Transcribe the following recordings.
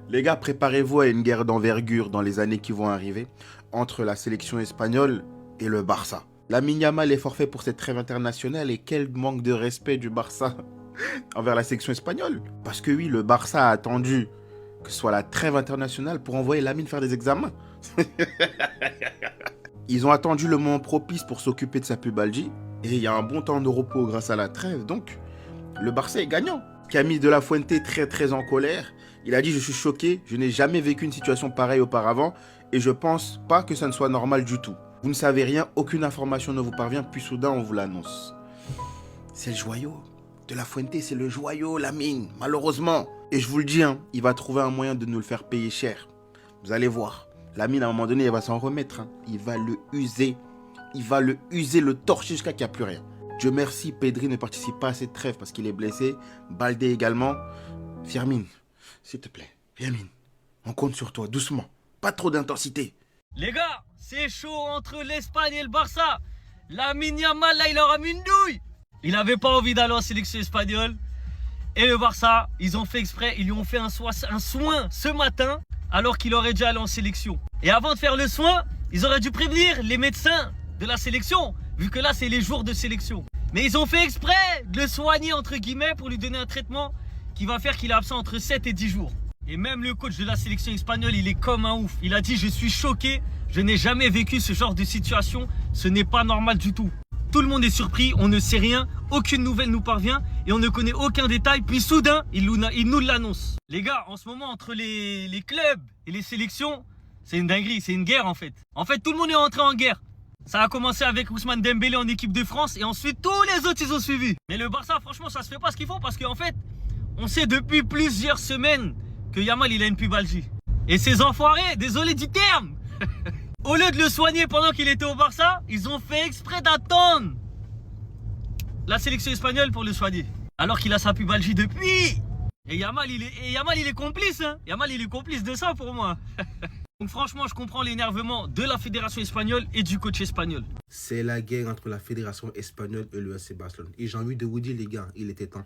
Les gars, préparez-vous à une guerre d'envergure dans les années qui vont arriver entre la sélection espagnole et le Barça. Lamine Yamal est forfait pour cette trêve internationale et quel manque de respect du Barça envers la sélection espagnole. Parce que oui, le Barça a attendu que ce soit la trêve internationale pour envoyer Lamine faire des examens. Ils ont attendu le moment propice pour s'occuper de sa pubalgie et il y a un bon temps de repos grâce à la trêve, donc le Barça est gagnant. Camille de la Fuente très en colère. Il a dit « Je suis choqué, je n'ai jamais vécu une situation pareille auparavant et je pense pas que ça ne soit normal du tout. Vous ne savez rien, aucune information ne vous parvient, puis soudain on vous l'annonce. » C'est le joyau. De la Fuente, c'est le joyau, Lamine, malheureusement. Et je vous le dis, hein, il va trouver un moyen de nous le faire payer cher. Vous allez voir. Lamine, à un moment donné, il va s'en remettre. Hein. Il va le user. Il va le user, le torcher jusqu'à qu'il n'y a plus rien. Dieu merci, Pedri ne participe pas à cette trêve parce qu'il est blessé. Baldé également. Firmine, s'il te plaît, Firmine, on compte sur toi, doucement. Pas trop d'intensité. Les gars, c'est chaud entre l'Espagne et le Barça. Lamine Yamal, là, il aura mis une douille. Il n'avait pas envie d'aller en sélection espagnole. Et le Barça, ils ont fait exprès, ils lui ont fait un soin ce matin, alors qu'il aurait dû aller en sélection. Et avant de faire le soin, ils auraient dû prévenir les médecins de la sélection, vu que là, c'est les jours de sélection. Mais ils ont fait exprès de le soigner, entre guillemets, pour lui donner un traitement qui va faire qu'il est absent entre 7 et 10 jours. Et même le coach de la sélection espagnole, il est comme un ouf. Il a dit « Je suis choqué, je n'ai jamais vécu ce genre de situation, ce n'est pas normal du tout. » Tout le monde est surpris, on ne sait rien, aucune nouvelle nous parvient et on ne connaît aucun détail. Puis soudain, il nous l'annonce. Les gars, en ce moment, entre les clubs et les sélections, c'est une dinguerie, c'est une guerre en fait. En fait, tout le monde est rentré en guerre. Ça a commencé avec Ousmane Dembélé en équipe de France et ensuite tous les autres, ils ont suivi. Mais le Barça, franchement, ça se fait pas ce qu'il faut parce qu'en fait, on sait depuis plusieurs semaines que Yamal, il a une pubalgie. Et ces enfoirés, désolé du terme, au lieu de le soigner pendant qu'il était au Barça, ils ont fait exprès d'attendre la sélection espagnole pour le soigner. Alors qu'il a sa pubalgie depuis. Et Yamal, il est complice. Hein. Yamal, il est complice de ça pour moi. Donc franchement, je comprends l'énervement de la fédération espagnole et du coach espagnol. C'est la guerre entre la fédération espagnole et le FC Barcelone. Et j'ai envie de vous dire, les gars, il était temps.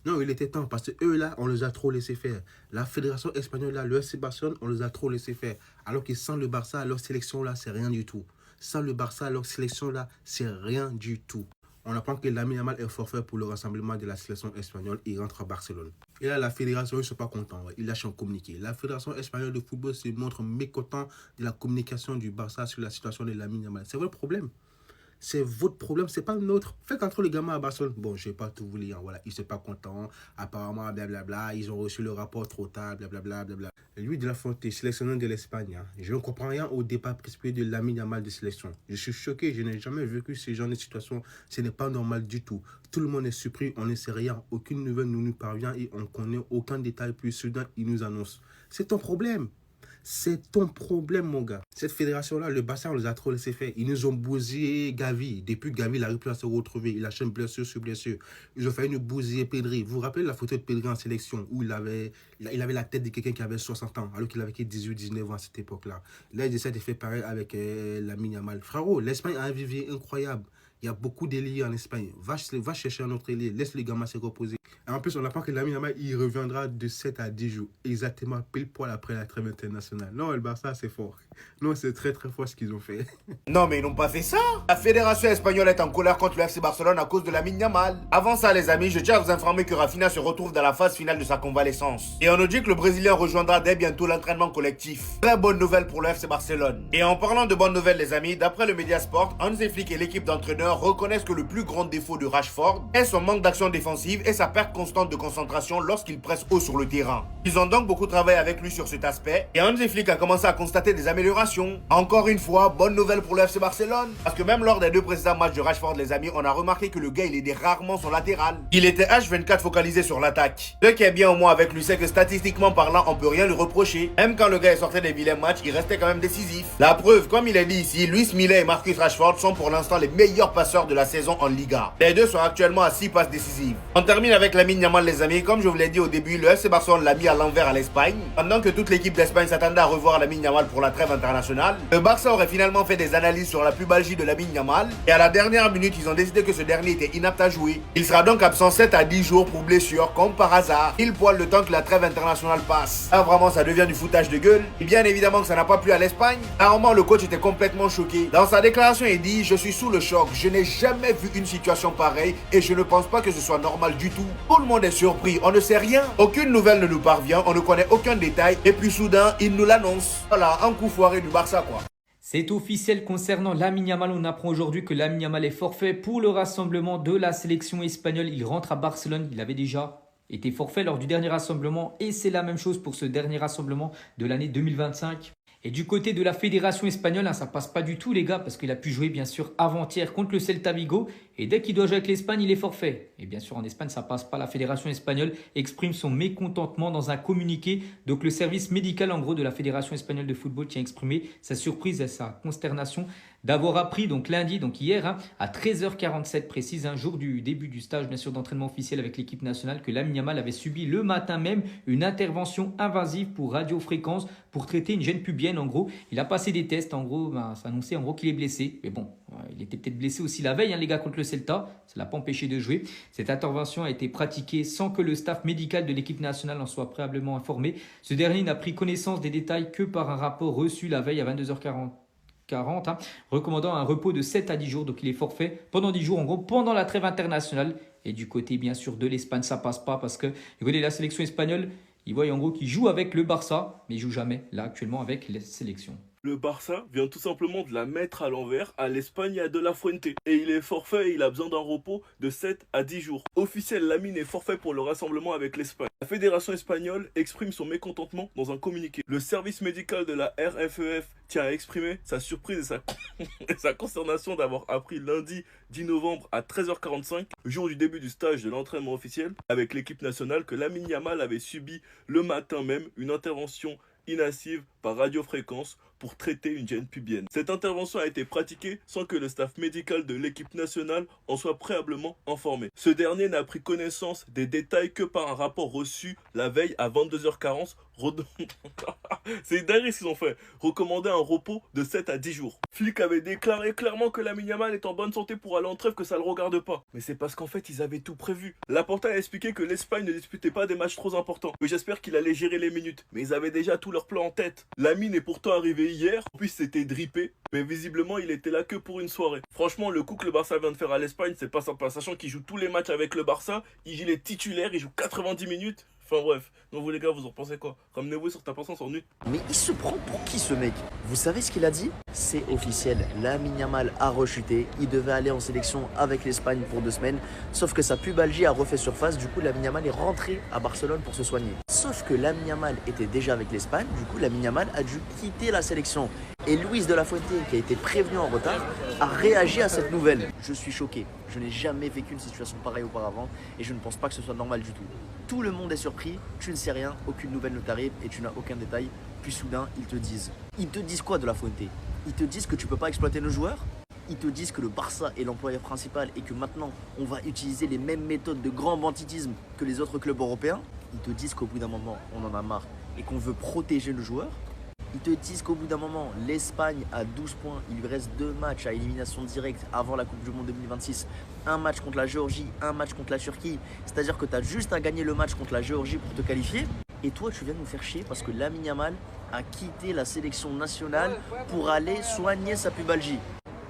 Non, il était temps parce que eux là, on les a trop laissé faire. La fédération espagnole là, le FC Barcelone, on les a trop laissé faire. Alors que sans le Barça, leur sélection là, c'est rien du tout. Sans le Barça, leur sélection là, c'est rien du tout. On apprend que Lamine Yamal est forfait pour le rassemblement de la sélection espagnole. Il rentre à Barcelone. Et là, la fédération, ils ne sont pas contents. Ouais. Ils lâchent un communiqué. La fédération espagnole de football se montre mécontent de la communication du Barça sur la situation de Lamine Yamal. C'est votre problème. C'est votre problème, c'est pas le nôtre. Faites entrer les gamins à Barcelone. Bon, je vais pas tout vous lire. Voilà, ils ne sont pas contents. Apparemment, blablabla. Ils ont reçu le rapport trop tard, blablabla. Lui de la Fuente, sélectionneur de l'Espagne. Hein. Je ne comprends rien au départ précipité de Lamine Yamal de sélection. Je suis choqué. Je n'ai jamais vécu ce genre de situation. Ce n'est pas normal du tout. Tout le monde est surpris. On ne sait rien. Aucune nouvelle ne nous parvient et on ne connaît aucun détail. Puis soudain, il nous annonce. C'est ton problème. C'est ton problème, mon gars. Cette fédération-là, le Barça, on les a trop laissé faire. Ils nous ont bousillé Gavi. Depuis que Gavi n'arrive plus à se retrouver, il achète blessure sur blessure. Ils ont failli nous bousiller Pedri. Vous vous rappelez la photo de Pedri en sélection où il avait la tête de quelqu'un qui avait 60 ans, alors qu'il avait 18-19 ans à cette époque-là. Là, ils essaient de faire pareil avec Lamine Yamal. Frérot, l'Espagne a un vivier incroyable. Il y a beaucoup d'élits en Espagne. Va chercher un autre élit. Laisse les gamins se reposer. Et en plus, on apprend que Lamine Yamal, il reviendra de 7 à 10 jours. Exactement, pile poil après la trêve internationale. Non, le Barça, c'est fort. Non, c'est très fort ce qu'ils ont fait. Non, mais ils n'ont pas fait ça. La fédération espagnole est en colère contre le FC Barcelone à cause de Lamine Yamal. Avant ça, les amis, je tiens à vous informer que Rafinha se retrouve dans la phase finale de sa convalescence. Et on nous dit que le Brésilien rejoindra dès bientôt l'entraînement collectif. Très bonne nouvelle pour le FC Barcelone. Et en parlant de bonnes nouvelles, les amis, d'après le Mediasport, Hansi Flick et l'équipe d'entraîneurs reconnaissent que le plus grand défaut de Rashford est son manque d'action défensive et sa perte constante de concentration lorsqu'il presse haut sur le terrain. Ils ont donc beaucoup travaillé avec lui sur cet aspect et Hansi Flick a commencé à constater des améliorations. Encore une fois, bonne nouvelle pour le FC Barcelone parce que même lors des 2 précédents matchs de Rashford, les amis, on a remarqué que le gars, il aidait rarement son latéral. Il était H24 focalisé sur l'attaque. Ce qui est bien au moins avec lui, c'est que statistiquement parlant, on peut rien lui reprocher. Même quand le gars sortait des vilains matchs, il restait quand même décisif. La preuve, comme il est dit ici, Luis Milla et Marcus Rashford sont pour l'instant les meilleurs passeur de la saison en Liga. Les deux sont actuellement à 6 passes décisives. On termine avec Lamine Yamal les amis. Comme je vous l'ai dit au début, le FC Barcelone l'a mis à l'envers à l'Espagne. Pendant que toute l'équipe d'Espagne s'attendait à revoir Lamine Yamal pour la trêve internationale, le Barça aurait finalement fait des analyses sur la pubalgie de Lamine Yamal. Et à la dernière minute, ils ont décidé que ce dernier était inapte à jouer. Il sera donc absent 7 à 10 jours pour blessure, comme par hasard. Il poil le temps que la trêve internationale passe. Là vraiment ça devient du foutage de gueule. Et bien évidemment que ça n'a pas plu à l'Espagne. Normalement le coach était complètement choqué. Dans sa déclaration il dit: je suis sous le choc, je n'ai jamais vu une situation pareille et je ne pense pas que ce soit normal du tout. Tout le monde est surpris, on ne sait rien. Aucune nouvelle ne nous parvient, on ne connaît aucun détail. Et puis soudain il nous l'annonce. Voilà, un coup foiré du Barça quoi. C'est officiel concernant Lamine Yamal. On apprend aujourd'hui que Lamine Yamal est forfait pour le rassemblement de la sélection espagnole. Il rentre à Barcelone. Il avait déjà été forfait lors du dernier rassemblement et c'est la même chose pour ce dernier rassemblement de l'année 2025. Et du côté de la fédération espagnole, ça passe pas du tout les gars parce qu'il a pu jouer bien sûr avant-hier contre le Celta Vigo et dès qu'il doit jouer avec l'Espagne, il est forfait. Et bien sûr en Espagne, ça passe pas. La fédération espagnole exprime son mécontentement dans un communiqué. Donc le service médical en gros de la fédération espagnole de football tient à exprimer sa surprise et sa consternation d'avoir appris donc lundi, donc hier, à 13h47 précise, un jour du début du stage bien sûr d'entraînement officiel avec l'équipe nationale, que Lamine Yamal avait subi le matin même une intervention invasive pour radiofréquence pour traiter une gêne pubienne. En gros, il a passé des tests, en gros, ça annonçait en gros qu'il est blessé. Mais bon, il était peut-être blessé aussi la veille, les gars, contre le Celta. Ça ne l'a pas empêché de jouer. Cette intervention a été pratiquée sans que le staff médical de l'équipe nationale en soit préalablement informé. Ce dernier n'a pris connaissance des détails que par un rapport reçu la veille à 22h40. Recommandant un repos de 7 à 10 jours. Donc il est forfait pendant 10 jours, en gros, pendant la trêve internationale. Et du côté, bien sûr, de l'Espagne, ça passe pas parce que du côté de la sélection espagnole, ils voient en gros qu'il joue avec le Barça, mais il joue jamais, là, actuellement, avec les sélections. Le Barça vient tout simplement de la mettre à l'envers à l'Espagne et à De La Fuente. Et il est forfait et il a besoin d'un repos de 7 à 10 jours. Officiel, Lamine est forfait pour le rassemblement avec l'Espagne. La fédération espagnole exprime son mécontentement dans un communiqué. Le service médical de la RFEF tient à exprimer sa surprise et sa consternation d'avoir appris lundi 10 novembre à 13h45, jour du début du stage de l'entraînement officiel avec l'équipe nationale, que Lamine Yamal avait subi le matin même une intervention invasive par radiofréquence pour traiter une gêne pubienne. Cette intervention a été pratiquée sans que le staff médical de l'équipe nationale en soit préalablement informé. Ce dernier n'a pris connaissance des détails que par un rapport reçu la veille à 22h40. C'est dingue ce qu'ils ont fait. Recommander un repos de 7 à 10 jours. Flick avait déclaré clairement que Lamine Yamal est en bonne santé pour aller en trêve, que ça le regarde pas. Mais c'est parce qu'en fait ils avaient tout prévu. Laporta a expliqué que l'Espagne ne disputait pas des matchs trop importants, que j'espère qu'il allait gérer les minutes. Mais ils avaient déjà tout leur plan en tête. Lamine est pourtant arrivé hier, en plus c'était drippé, mais visiblement il était là que pour une soirée. Franchement, le coup que le Barça vient de faire à l'Espagne, c'est pas sympa, sachant qu'il joue tous les matchs avec le Barça, il est titulaire, il joue 90 minutes. Enfin bref, donc vous les gars, vous en pensez quoi? Ramenez-vous sur ta patience en nuit. Mais il se prend pour qui ce mec? Vous savez ce qu'il a dit? C'est officiel, Lamine Yamal a rechuté, il devait aller en sélection avec l'Espagne pour 2 semaines, sauf que sa pubalgie a refait surface, du coup Lamine Yamal est rentré à Barcelone pour se soigner. Sauf que Lamine Yamal était déjà avec l'Espagne, du coup Lamine Yamal a dû quitter la sélection. Et Luis de la Fuente, qui a été prévenu en retard, a réagi à cette nouvelle. Je suis choqué, je n'ai jamais vécu une situation pareille auparavant et je ne pense pas que ce soit normal du tout. Tout le monde est surpris, tu ne sais rien, aucune nouvelle ne t'arrive et tu n'as aucun détail. Puis soudain, ils te disent quoi de la Fuente? Ils te disent que tu peux pas exploiter nos joueurs? Ils te disent que le Barça est l'employeur principal et que maintenant, on va utiliser les mêmes méthodes de grand banditisme que les autres clubs européens? Ils te disent qu'au bout d'un moment, on en a marre et qu'on veut protéger nos joueurs? Ils te disent qu'au bout d'un moment, l'Espagne a 12 points, il lui reste 2 matchs à élimination directe avant la Coupe du Monde 2026. Un match contre la Géorgie, un match contre la Turquie. C'est-à-dire que tu as juste à gagner le match contre la Géorgie pour te qualifier. Et toi, tu viens nous faire chier parce que Lamine Yamal a quitté la sélection nationale pour aller soigner sa pubalgie.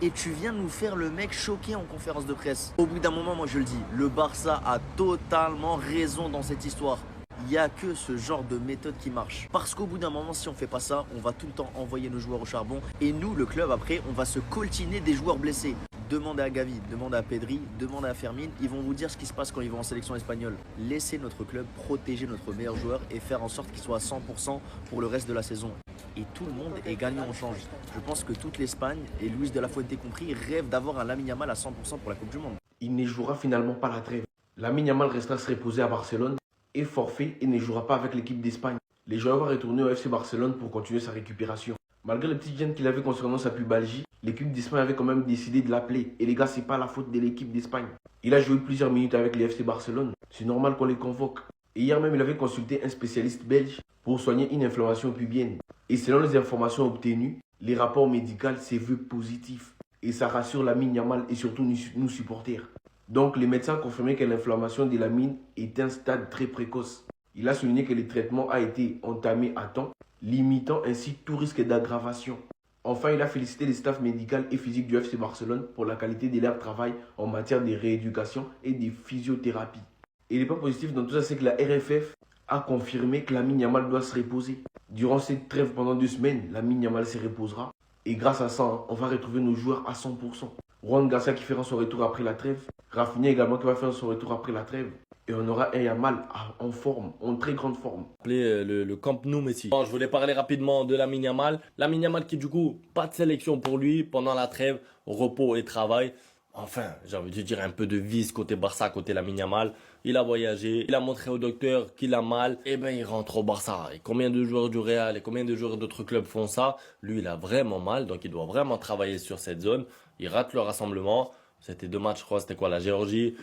Et tu viens nous faire le mec choqué en conférence de presse. Au bout d'un moment, moi je le dis, le Barça a totalement raison dans cette histoire. Il n'y a que ce genre de méthode qui marche. Parce qu'au bout d'un moment, si on fait pas ça, on va tout le temps envoyer nos joueurs au charbon. Et nous, le club, après, on va se coltiner des joueurs blessés. Demandez à Gavi, demandez à Pedri, demandez à Fermin. Ils vont vous dire ce qui se passe quand ils vont en sélection espagnole. Laissez notre club protéger notre meilleur joueur et faire en sorte qu'il soit à 100% pour le reste de la saison. Et tout le monde est gagnant en change. Je pense que toute l'Espagne, et Luis de la Fuente compris, rêvent d'avoir un Lamine Yamal à 100% pour la Coupe du Monde. Il ne jouera finalement pas la trêve. Lamine Yamal restera se reposer à Barcelone, est forfait et ne jouera pas avec l'équipe d'Espagne. Les joueurs vont retourner au FC Barcelone pour continuer sa récupération. Malgré les petites gênes qu'il avait concernant sa pubalgie, l'équipe d'Espagne avait quand même décidé de l'appeler. Et les gars, c'est pas la faute de l'équipe d'Espagne. Il a joué plusieurs minutes avec les FC Barcelone. C'est normal qu'on les convoque. Et hier même, il avait consulté un spécialiste belge pour soigner une inflammation pubienne. Et selon les informations obtenues, les rapports médicaux s'avèrent positifs. Et ça rassure Lamine Yamal et surtout nous supporters. Donc les médecins confirmaient que l'inflammation de Lamine est un stade très précoce. Il a souligné que le traitement a été entamé à temps, limitant ainsi tout risque d'aggravation. Enfin, il a félicité les staffs médical et physiques du FC Barcelone pour la qualité de leur travail en matière de rééducation et de physiothérapie. Et le point positif dans tout ça, c'est que la RFF a confirmé que Lamine Yamal doit se reposer. Durant cette trêve pendant 2 semaines, Lamine Yamal se reposera. Et grâce à ça, on va retrouver nos joueurs à 100%. Juan Garcia qui fera son retour après la trêve. Rafinha également qui va faire son retour après la trêve. Et on aura un Yamal en forme, en très grande forme. Le Camp Nou Messi. Bon, je voulais parler rapidement de Lamine Yamal. Lamine Yamal qui du coup, pas de sélection pour lui pendant la trêve, repos et travail. Enfin, j'ai envie de dire un peu de vis côté Barça, côté Lamine Yamal. Il a voyagé, il a montré au docteur qu'il a mal. Et ben il rentre au Barça. Et combien de joueurs du Real et combien de joueurs d'autres clubs font ça? Lui, il a vraiment mal, donc il doit vraiment travailler sur cette zone. Il rate le rassemblement. C'était 2 matchs, je crois, c'était quoi, la Géorgie?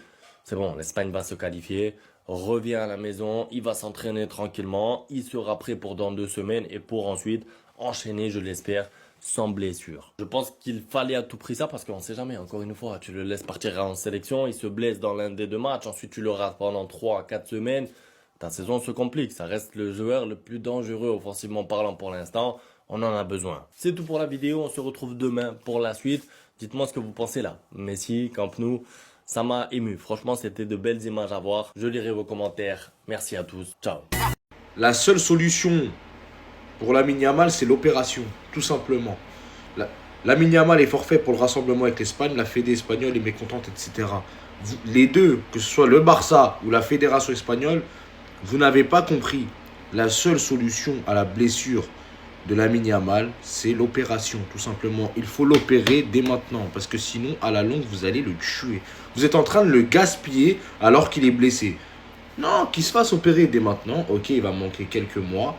C'est bon, l'Espagne va se qualifier, revient à la maison, il va s'entraîner tranquillement, il sera prêt pour dans 2 semaines et pour ensuite enchaîner, je l'espère, sans blessure. Je pense qu'il fallait à tout prix ça parce qu'on ne sait jamais, encore une fois, tu le laisses partir en sélection, il se blesse dans l'un des 2 matchs, ensuite tu le rates pendant 3 à 4 semaines, ta saison se complique, ça reste le joueur le plus dangereux offensivement parlant pour l'instant, on en a besoin. C'est tout pour la vidéo, on se retrouve demain pour la suite, dites-moi ce que vous pensez là, Messi, Camp Nou. Ça m'a ému. Franchement, c'était de belles images à voir. Je lirai vos commentaires. Merci à tous. Ciao. La seule solution pour Lamine Yamal, c'est l'opération, tout simplement. Lamine Yamal est forfait pour le rassemblement avec l'Espagne, la Fédé espagnole est mécontente, etc. Les deux, que ce soit le Barça ou la Fédération espagnole, vous n'avez pas compris. La seule solution à la blessure de Lamine Yamal, c'est l'opération, tout simplement. Il faut l'opérer dès maintenant, parce que sinon, à la longue, vous allez le tuer. Vous êtes en train de le gaspiller alors qu'il est blessé. Non, qu'il se fasse opérer dès maintenant. Ok, il va manquer quelques mois.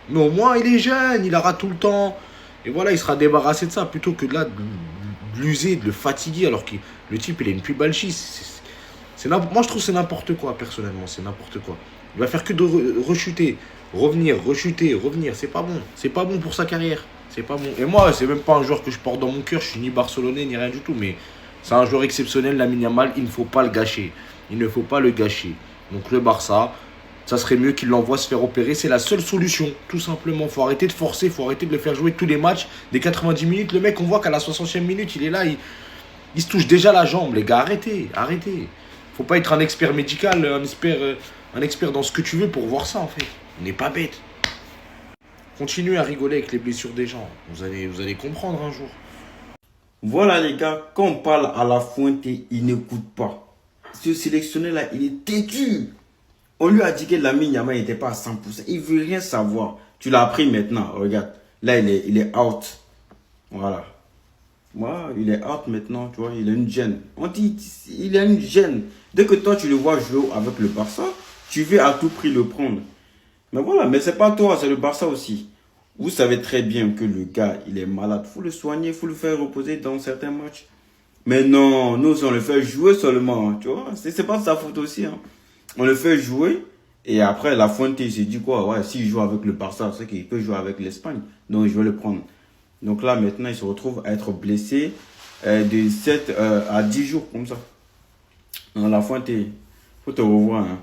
Mais au moins, il est jeune, il aura tout le temps. Et voilà, il sera débarrassé de ça, plutôt que de là, de l'user, de le fatiguer, alors que le type, il a une pubalgie. Moi, je trouve que c'est n'importe quoi, personnellement, c'est n'importe quoi. Il va faire que de rechuter. Revenir, rechuter, revenir, c'est pas bon. C'est pas bon pour sa carrière. C'est pas bon. Et moi, c'est même pas un joueur que je porte dans mon cœur. Je suis ni barcelonais, ni rien du tout. Mais c'est un joueur exceptionnel, Lamine Yamal. Il ne faut pas le gâcher. Il ne faut pas le gâcher. Donc le Barça, ça serait mieux qu'il l'envoie se faire opérer. C'est la seule solution, tout simplement. Faut arrêter de forcer, faut arrêter de le faire jouer tous les matchs. Des 90 minutes, le mec, on voit qu'à la 60e minute, il est là. Il se touche déjà la jambe. Les gars, arrêtez, arrêtez. Faut pas être un expert médical, un expert dans ce que tu veux pour voir ça, en fait. On n'est pas bête. Continuez à rigoler avec les blessures des gens. Vous allez comprendre un jour. Voilà les gars, quand on parle à La Fuente, il n'écoute pas. Ce sélectionneur-là, il est têtu. On lui a dit que Lamine Yamal n'était pas à 100%. Il veut rien savoir. Tu l'as appris maintenant, regarde. Là, il est out. Voilà. Voilà, il est out maintenant, tu vois, il a une gêne. On dit, il a une gêne. Dès que toi, tu le vois jouer avec le Barça, tu veux à tout prix le prendre. Mais voilà, mais c'est pas toi, c'est le Barça aussi. Vous savez très bien que le gars, il est malade. Faut le soigner, faut le faire reposer dans certains matchs. Mais non, nous, on le fait jouer seulement, tu vois. C'est pas de sa faute aussi, hein. On le fait jouer. Et après, La Fuente, il s'est dit quoi? Ouais, s'il joue avec le Barça, c'est qu'il peut jouer avec l'Espagne. Donc, je vais le prendre. Donc là, maintenant, il se retrouve à être blessé de 7 à 10 jours, comme ça. Dans La Fuente, faut te revoir, hein.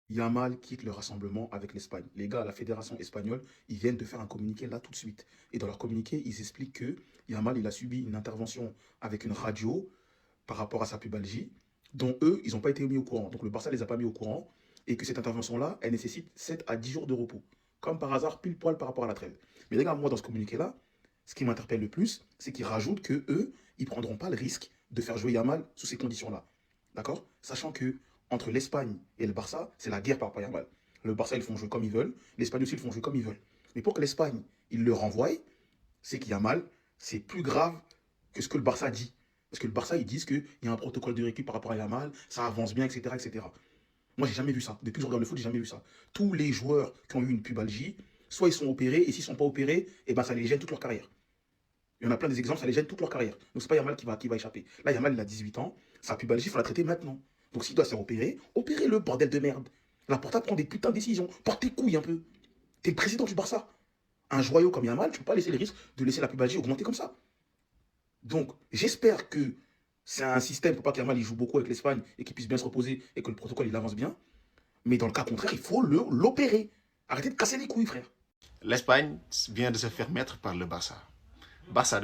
Yamal quitte le rassemblement avec l'Espagne. Les gars à la fédération espagnole, ils viennent de faire un communiqué là tout de suite. Et dans leur communiqué, ils expliquent que Yamal, il a subi une intervention avec une radio par rapport à sa pubalgie, dont eux, ils n'ont pas été mis au courant. Donc le Barça ne les a pas mis au courant. Et que cette intervention-là, elle nécessite 7 à 10 jours de repos. Comme par hasard, pile poil par rapport à la trêve. Mais les gars, moi, dans ce communiqué-là, ce qui m'interpelle le plus, c'est qu'ils rajoutent que eux, ils ne prendront pas le risque de faire jouer Yamal sous ces conditions-là. D'accord? Sachant que entre l'Espagne et le Barça, c'est la guerre par rapport à Yamal. Le Barça, ils font jouer comme ils veulent. L'Espagne aussi, ils font jouer comme ils veulent. Mais pour que l'Espagne, ils le renvoient, c'est que Yamal, c'est plus grave que ce que le Barça dit. Parce que le Barça, ils disent qu'il y a un protocole de récup par rapport à Yamal, ça avance bien, etc. etc. Moi, j'ai jamais vu ça. Depuis que je regarde le foot, j'ai jamais vu ça. Tous les joueurs qui ont eu une pubalgie, soit ils sont opérés, et s'ils ne sont pas opérés, eh ben, ça les gêne toute leur carrière. Il y en a plein des exemples, ça les gêne toute leur carrière. Donc c'est pas Yamal qui va échapper. Là, Yamal, il a 18 ans, sa pubalgie, il faut la traiter maintenant. Donc s'il doit se faire opérer, opérez-le, bordel de merde. La Porta prend des putains de décisions. Porte tes couilles un peu. T'es le président du Barça. Un joyau comme Yamal, tu peux pas laisser les risques de laisser la pubalgie augmenter comme ça. Donc j'espère que c'est un système pour pas que Yamal il joue beaucoup avec l'Espagne et qu'il puisse bien se reposer et que le protocole il avance bien. Mais dans le cas contraire, il faut l'opérer. Arrêtez de casser les couilles, frère. L'Espagne vient de se faire mettre par le Barça. Barça,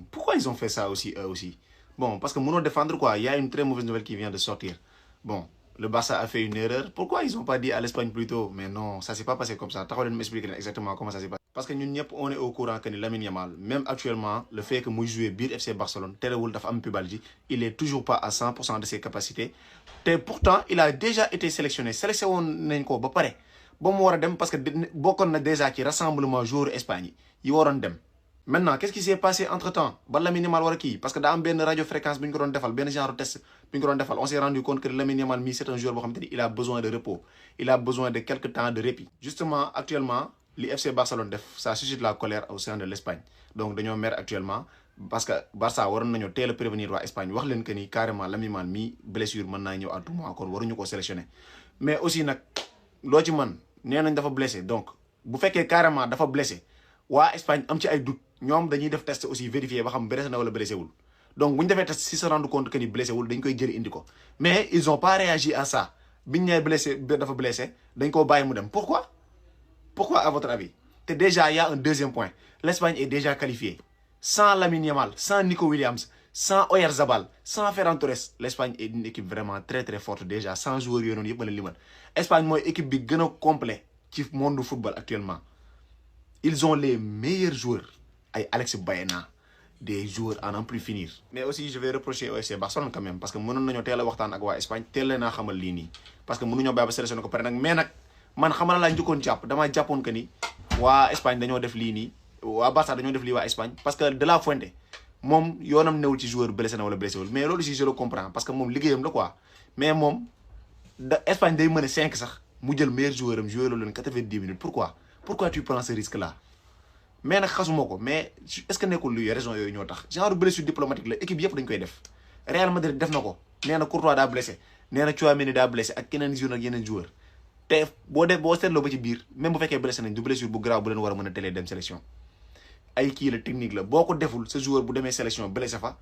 pourquoi ils ont fait ça aussi, eux aussi? Bon, parce que nous défendre quoi? Il y a une très mauvaise nouvelle qui vient de sortir. Bon, le Barça a fait une erreur. Pourquoi ils n'ont pas dit à l'Espagne plus tôt? Mais non, ça ne s'est pas passé comme ça. T'as m'expliquer exactement comment ça s'est passé. Parce que nous, on est au courant que Lamine Yamal, même actuellement, le fait que moi joue Bir FC Barcelone, il est toujours pas à 100% de ses capacités. Et pourtant, il a déjà été sélectionné. Sélectionné ko ba paré. Bon mo wara dem parce que bokon na déjà ci rassemblement joueur Espagne. Yi waron dem. Maintenant, qu'est-ce qui s'est passé entre-temps? Lamine Yamal wara ki parce que da am ben radiofréquence buñ ko don defal, ben genre test buñ ko don defal. On s'est rendu compte que Lamine Yamal c'est un joueur il a besoin de repos. Il a besoin de quelques temps de répit. Justement, actuellement, l'FC Barcelone ça suscite la colère au sein de l'Espagne. Donc dañoo mer actuellement parce que Barça waroon nañu teel prévenir waa Espagne wax leen que ni carrément Lamine Yamal mi blessure mën naa ñëw à tout moment kon waruñu ko sélectionner. Mais aussi nag loo ci man nee nañ dafa blessé donc bu fekkee carrément dafa blessé waa Espagne am ci ay doute ñoom dañuy def test aussi vérifier ba xam blessé na wala blessé wul. Donc bu ñu defee test si se rendre compte que ni blessé wul dañ koy jëli indi ko. Mais ils ont pas réagi à ça biñ nee blessé dafa blessé dañ koo bàyyi mu dem. Pourquoi à votre avis? Déjà, il y a un deuxième point. L'Espagne est déjà qualifiée. Sans Lamine Yamal, sans Nico Williams, sans Oyarzabal, sans Ferran Torres, l'Espagne est une équipe vraiment très très forte déjà. Sans joueurs, l'Espagne est une équipe qui est complète dans le monde du football actuellement. Ils ont les meilleurs joueurs. Alex Baena, des joueurs à n'en plus finir. Mais aussi, je vais reprocher au FC Barcelone quand même. Parce que nous avons tel à l'Espagne, tel à l'Espagne. Parce que nous avons sélectionné le Copenhague. Mais man xamana la njëkkoon jàpp dama jàppoon que ni waa Espagne dañoo def lii nii waa Barça dañoo def lii waa Espagne parce que De La Fuente moom yoonam newul ci joueur blessé na wala blessé wul mais loolu si je le comprends parce que moom liggéeyam la quoi mais moom Espagne day mën a 5 sax mu jël meilleur joueur am joué loolu leen 90 minutes pourquoi tu prends ce risque là mais nag xasuma ko mais est-ce que nekkul luy raison yooyu ñoo tax genre blessure diplomatique la équipe yëpp dañ koy def Real Madrid def na ko nee na Courtois daa blessé nee na Tchouaméni daa blessé ak keneen joueur ak yeneen joueur te boo seetloo ba ci biir même bu fekkee blessé nañ du blessure bu grave bu leen war a mën a telee dem sélection ay kii la technique la boo ko deful sa joueur bu demee sélection blessé fa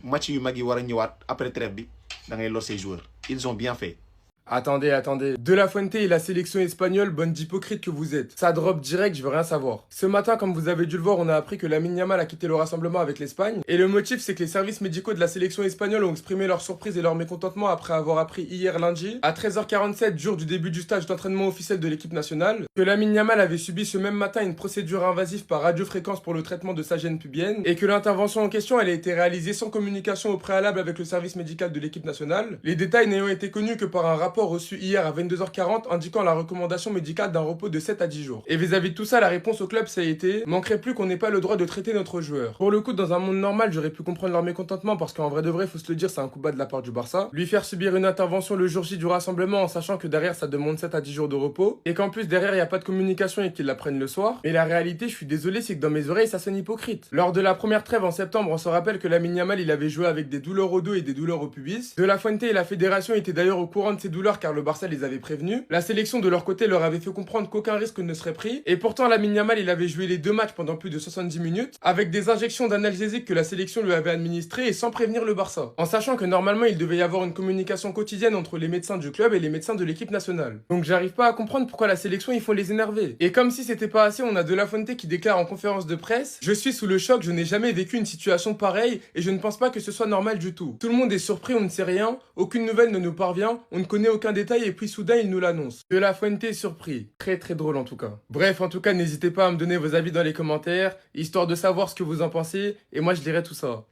match yu mag yi war a ñëwaat après trêve bi da ngay lor say joueurs ils ont bien fait. Attendez. De La Fuente et la sélection espagnole, bande d'hypocrites que vous êtes. Ça drop direct, je veux rien savoir. Ce matin, comme vous avez dû le voir, on a appris que Lamine Yamal a quitté le rassemblement avec l'Espagne. Et le motif, c'est que les services médicaux de la sélection espagnole ont exprimé leur surprise et leur mécontentement après avoir appris hier lundi, à 13h47, jour du début du stage d'entraînement officiel de l'équipe nationale, que Lamine Yamal avait subi ce même matin une procédure invasive par radiofréquence pour le traitement de sa gêne pubienne, et que l'intervention en question, elle a été réalisée sans communication au préalable avec le service médical de l'équipe nationale. Les détails n'ayant été connus que par un rapport reçu hier à 22h40 indiquant la recommandation médicale d'un repos de 7 à 10 jours. Et vis-à-vis de tout ça, la réponse au club, ça a été « Manquerait plus qu'on n'ait pas le droit de traiter notre joueur ». Pour le coup, dans un monde normal, j'aurais pu comprendre leur mécontentement parce qu'en vrai de vrai, faut se le dire, c'est un coup bas de la part du Barça. Lui faire subir une intervention le jour J du rassemblement en sachant que derrière, ça demande 7 à 10 jours de repos et qu'en plus, derrière, il n'y a pas de communication et qu'ils la prennent le soir. Mais la réalité, je suis désolé, c'est que dans mes oreilles, ça sonne hypocrite. Lors de la première trêve en septembre, on se rappelle que Lamine Yamal, il avait joué avec des douleurs au dos et des douleurs au pubis. De La Fuente et la fédération étaient d'ailleurs au courant de ces douleurs car le Barça les avait prévenus. La sélection de leur côté leur avait fait comprendre qu'aucun risque ne serait pris. Et pourtant, Lamine Yamal, il avait joué les 2 matchs pendant plus de 70 minutes avec des injections d'analgésique que la sélection lui avait administrées et sans prévenir le Barça. En sachant que normalement, il devait y avoir une communication quotidienne entre les médecins du club et les médecins de l'équipe nationale. Donc j'arrive pas à comprendre pourquoi la sélection, ils font les énerver. Et comme si c'était pas assez, on a De La Fuente qui déclare en conférence de presse « Je suis sous le choc, je n'ai jamais vécu une situation pareille et je ne pense pas que ce soit normal du tout. Tout le monde est surpris, on ne sait rien, aucune nouvelle ne nous parvient, on ne connaît aucun détail et puis soudain, il nous l'annonce. » De La Fuente est surpris. Très très drôle en tout cas. Bref, en tout cas, n'hésitez pas à me donner vos avis dans les commentaires, histoire de savoir ce que vous en pensez, et moi je lirai tout ça.